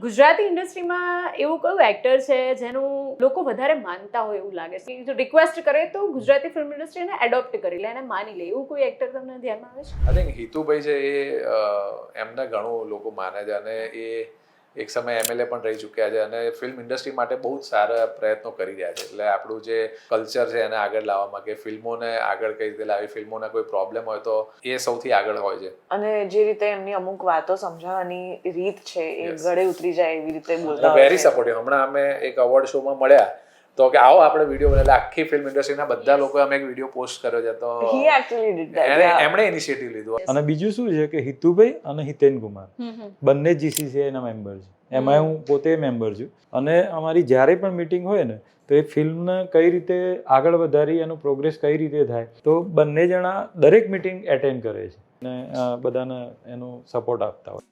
ગુજરાતી ઇન્ડસ્ટ્રીમાં એવું કયું એક્ટર છે જેનું લોકો વધારે માનતા હોય એવું લાગે છે જો રિક્વેસ્ટ કરે તો ગુજરાતી ફિલ્મ ઇન્ડસ્ટ્રી એને એડોપ્ટ કરી લે એને માની લે એવું કોઈ એક્ટર તમને ધ્યાનમાં આવે છે? આઈ થિંક હિતુભાઈ છે એ એમને ઘણું લોકો માને છે અને એ એક સમય MLA પણ રહી ચૂક્યા છે અને ફિલ્મ ઇન્ડસ્ટ્રી માટે બહુ જ સારા પ્રયત્નો કરી રહ્યા છે. એટલે આપણું જે કલ્ચર છે એને આગળ લાવવામાં કે ફિલ્મોને આગળ કઈ રીતે લાવી, ફિલ્મોના કોઈ પ્રોબ્લેમ હોય તો એ સૌથી આગળ હોય છે. અને જે રીતે એમની અમુક વાતો સમજાવવાની રીત છે એ ગળે ઉતરી જાય એવી રીતે બોલતા હોય વેરી સપોર્ટિવ. હમણાં અમે એક અવોર્ડ શોમાં મળ્યા તો કે આવો આપણે વિડીયો બનાવી, આખી ફિલ્મ ઇન્ડસ્ટ્રીના બધા લોકોએ અમે એક વિડીયો પોસ્ટ કર્યો છે તો he actually did that. એમણે ઇનિશિયેટિવ લીધું. અને બીજું શું છે કે હિતુભાઈ અને હિતેન કુમાર બંને GCCI ના મેમ્બર છે. એમાં હું પોતે મેમ્બર છું અને અમારી જ્યારે પણ મીટિંગ હોય ને તો એ ફિલ્મને કઈ રીતે આગળ વધારી, એનું પ્રોગ્રેસ કઈ રીતે થાય, તો બંને જણા દરેક મીટિંગ એટેન્ડ કરે છે અને બધાને એનો સપોર્ટ આપતા હોય.